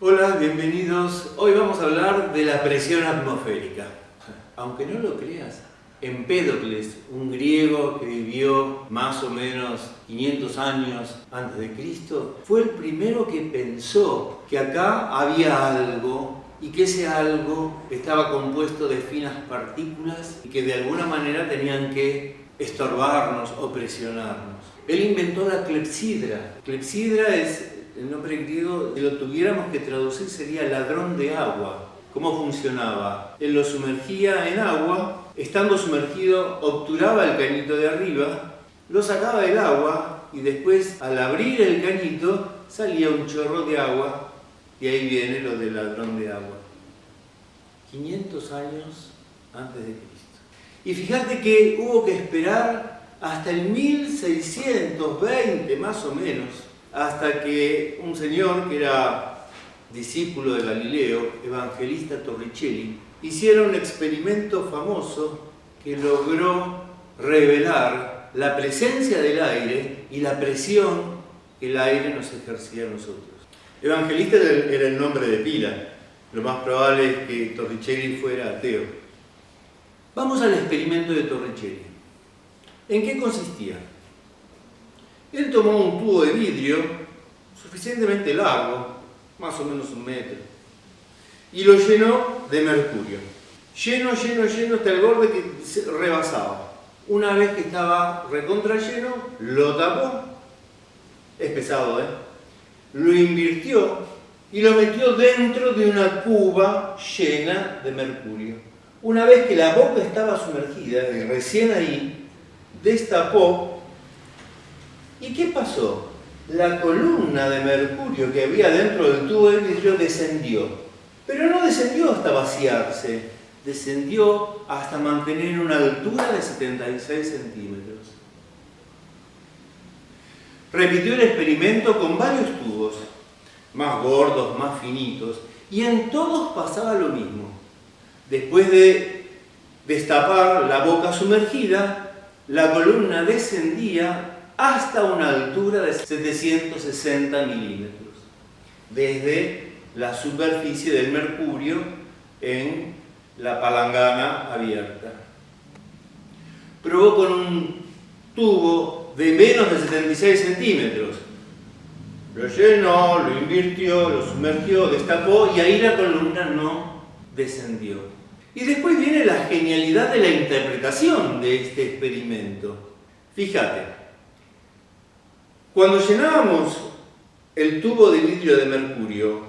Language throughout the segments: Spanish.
Hola, bienvenidos. Hoy vamos a hablar de la presión atmosférica. Aunque no lo creas, Empédocles, un griego que vivió más o menos 500 años antes de Cristo, fue el primero que pensó que acá había algo y que ese algo estaba compuesto de finas partículas y que de alguna manera tenían que estorbarnos o presionarnos. Él inventó la clepsidra. Clepsidra es el nombre griego, si lo tuviéramos que traducir sería ladrón de agua. ¿Cómo funcionaba? Él lo sumergía en agua, estando sumergido obturaba el cañito de arriba, lo sacaba del agua y después al abrir el cañito salía un chorro de agua y ahí viene lo del ladrón de agua. 500 años antes de Cristo. Y fíjate que hubo que esperar hasta el 1620 más o menos, hasta que un señor que era discípulo de Galileo, Evangelista Torricelli, hiciera un experimento famoso que logró revelar la presencia del aire y la presión que el aire nos ejercía a nosotros. Evangelista era el nombre de pila, lo más probable es que Torricelli fuera ateo. Vamos al experimento de Torricelli. ¿En qué consistía? Él tomó un tubo de vidrio suficientemente largo, más o menos 1 metro, y lo llenó de mercurio. Lleno hasta el borde que se rebasaba. Una vez que estaba recontra lleno, lo tapó, es pesado, lo invirtió y lo metió dentro de una cuba llena de mercurio. Una vez que la boca estaba sumergida, y recién ahí, destapó. ¿Y qué pasó? La columna de mercurio que había dentro del tubo de vidrio descendió. Pero no descendió hasta vaciarse, descendió hasta mantener una altura de 76 centímetros. Repitió el experimento con varios tubos, más gordos, más finitos, y en todos pasaba lo mismo. Después de destapar la boca sumergida, la columna descendía hasta una altura de 760 milímetros, desde la superficie del mercurio en la palangana abierta. Probó con un tubo de menos de 76 centímetros. Lo llenó, lo invirtió, lo sumergió, destapó y ahí la columna no descendió. Y después viene la genialidad de la interpretación de este experimento. Fíjate. Cuando llenábamos el tubo de vidrio de mercurio,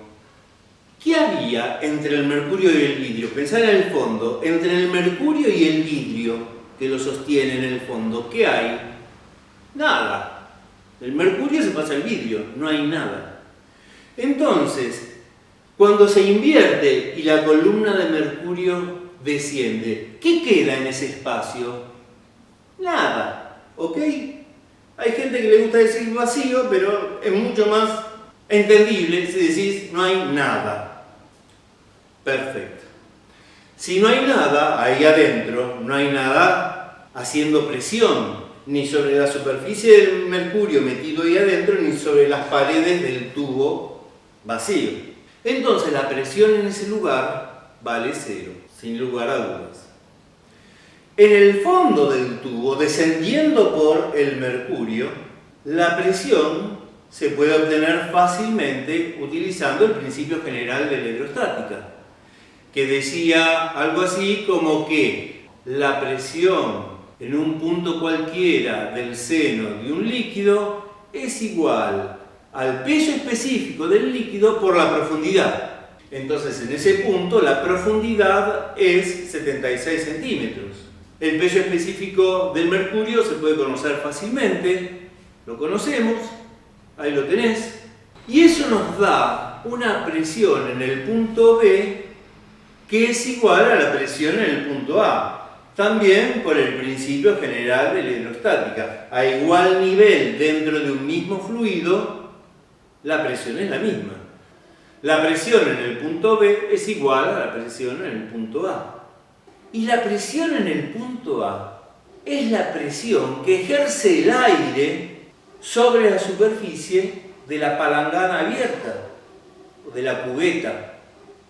¿qué había entre el mercurio y el vidrio? Pensá en el fondo, entre el mercurio y el vidrio que lo sostiene en el fondo, ¿qué hay? Nada. El mercurio se pasa al vidrio, no hay nada. Entonces, cuando se invierte y la columna de mercurio desciende, ¿qué queda en ese espacio? Nada, ¿ok? Hay gente que le gusta decir vacío, pero es mucho más entendible si decís no hay nada. Perfecto. Si no hay nada ahí adentro, no hay nada haciendo presión, ni sobre la superficie del mercurio metido ahí adentro, ni sobre las paredes del tubo vacío. Entonces la presión en ese lugar vale 0, sin lugar a dudas. En el fondo del tubo, descendiendo por el mercurio, la presión se puede obtener fácilmente utilizando el principio general de la hidrostática, que decía algo así como que la presión en un punto cualquiera del seno de un líquido es igual al peso específico del líquido por la profundidad. Entonces, en ese punto, la profundidad es 76 centímetros. El peso específico del mercurio se puede conocer fácilmente, lo conocemos, ahí lo tenés, y eso nos da una presión en el punto B que es igual a la presión en el punto A, también por el principio general de la hidrostática. A igual nivel dentro de un mismo fluido, la presión es la misma. La presión en el punto B es igual a la presión en el punto A. Y la presión en el punto A es la presión que ejerce el aire sobre la superficie de la palangana abierta. o de la cubeta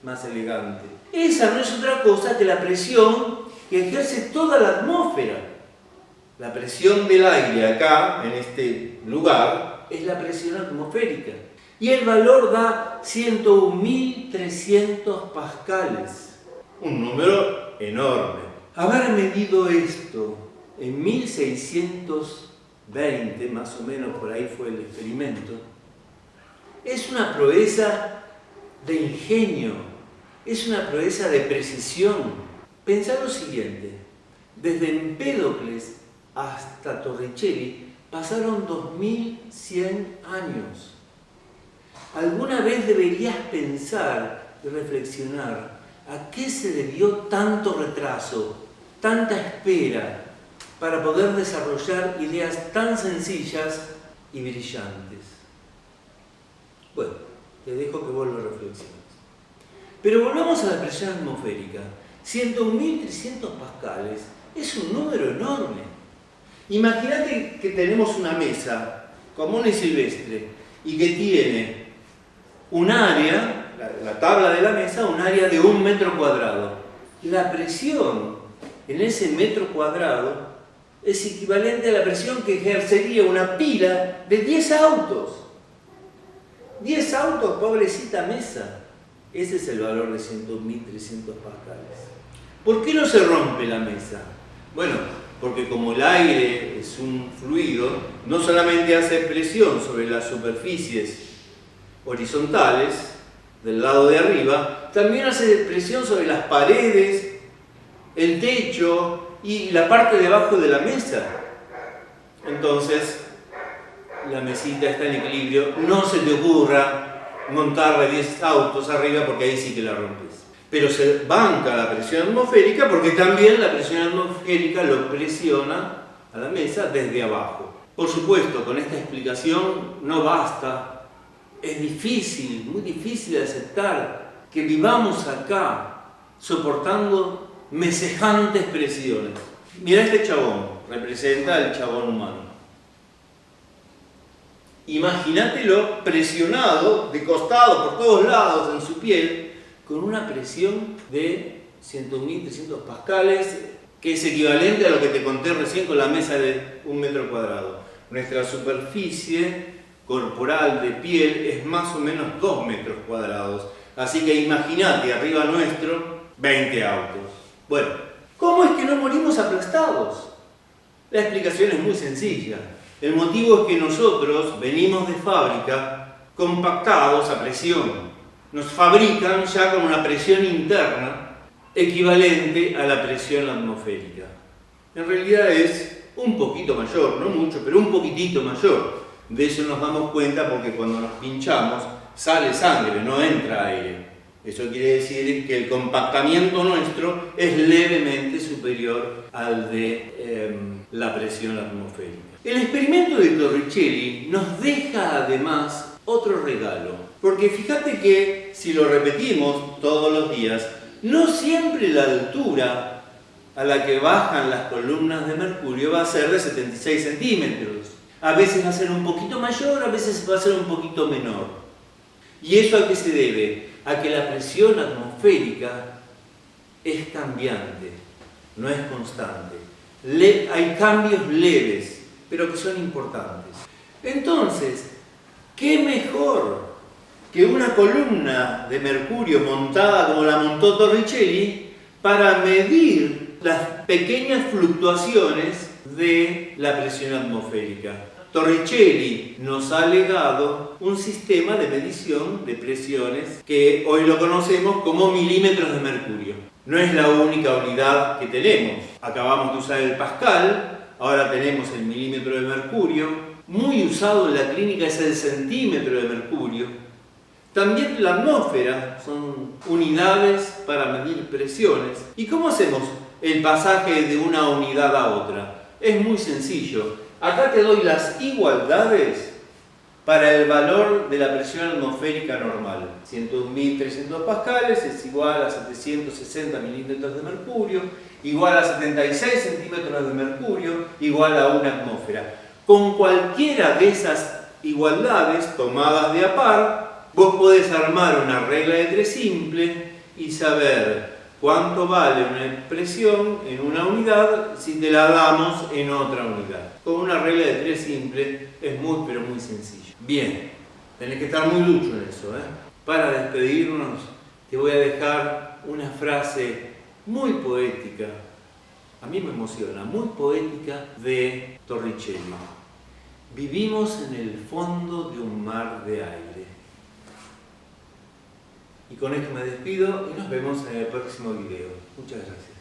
más elegante. Esa no es otra cosa que la presión que ejerce toda la atmósfera. La presión del aire acá, en este lugar, es la presión atmosférica. Y el valor da 101.300 pascales. Un número enorme. Haber medido esto en 1620, más o menos por ahí fue el experimento, es una proeza de ingenio, es una proeza de precisión. Pensá lo siguiente, desde Empédocles hasta Torricelli pasaron 2100 años. ¿Alguna vez deberías pensar y reflexionar a qué se debió tanto retraso, tanta espera para poder desarrollar ideas tan sencillas y brillantes? Bueno, te dejo que vuelva a reflexionar. Pero volvamos a la presión atmosférica. 101.300 pascales es un número enorme. Imagínate que tenemos una mesa común y silvestre y que tiene un área, la tabla de la mesa, un área de 1 metro cuadrado. La presión en ese metro cuadrado es equivalente a la presión que ejercería una pila de 10 autos. 10 autos, pobrecita mesa. Ese es el valor de 101.300 pascales. ¿Por qué no se rompe la mesa? Bueno, porque como el aire es un fluido, no solamente hace presión sobre las superficies horizontales del lado de arriba, también hace presión sobre las paredes, el techo y la parte de abajo de la mesa. Entonces, la mesita está en equilibrio. No se te ocurra montarle 10 autos arriba porque ahí sí que la rompes. Pero se banca la presión atmosférica porque también la presión atmosférica lo presiona a la mesa desde abajo. Por supuesto, con esta explicación no basta. Es difícil, muy difícil de aceptar que vivamos acá soportando semejantes presiones. Mira este chabón, representa al chabón humano. Imagínatelo presionado, de costado, por todos lados en su piel, con una presión de 101.300 pascales, que es equivalente a lo que te conté recién con la mesa de 1 metro cuadrado. Nuestra superficie corporal de piel es más o menos 2 metros cuadrados. Así que imagínate, arriba nuestro, 20 autos. Bueno, ¿cómo es que no morimos aplastados? La explicación es muy sencilla. El motivo es que nosotros venimos de fábrica compactados a presión. Nos fabrican ya con una presión interna equivalente a la presión atmosférica. En realidad es un poquito mayor, no mucho, pero un poquitito mayor. De eso nos damos cuenta porque cuando nos pinchamos sale sangre, no entra aire. Eso quiere decir que el compactamiento nuestro es levemente superior al de la presión atmosférica. El experimento de Torricelli nos deja además otro regalo, porque fíjate que si lo repetimos todos los días, no siempre la altura a la que bajan las columnas de mercurio va a ser de 76 centímetros. A veces va a ser un poquito mayor, a veces va a ser un poquito menor. ¿Y eso a qué se debe? A que la presión atmosférica es cambiante, no es constante. Hay cambios leves, pero que son importantes. Entonces, ¿qué mejor que una columna de mercurio montada como la montó Torricelli para medir las pequeñas fluctuaciones de la presión atmosférica? Torricelli nos ha legado un sistema de medición de presiones que hoy lo conocemos como milímetros de mercurio. No es la única unidad que tenemos. Acabamos de usar el Pascal, ahora tenemos el milímetro de mercurio. Muy usado en la clínica es el centímetro de mercurio. También la atmósfera son unidades para medir presiones. ¿Y cómo hacemos el pasaje de una unidad a otra? Es muy sencillo. Acá te doy las igualdades para el valor de la presión atmosférica normal. 101.300 pascales es igual a 760 milímetros de mercurio, igual a 76 centímetros de mercurio, igual a una atmósfera. Con cualquiera de esas igualdades tomadas de a par, Vos podés armar una regla de 3 simple y saber cuánto vale una expresión en una unidad si te la damos en otra unidad. Con una regla de 3 simple es muy pero muy sencillo. Bien, tenés que estar muy ducho en eso, ¿eh? Para despedirnos te voy a dejar una frase muy poética, a mí me emociona, muy poética, de Torricelli. Vivimos en el fondo de un mar de aire. Y con esto me despido y nos vemos en el próximo video. Muchas gracias.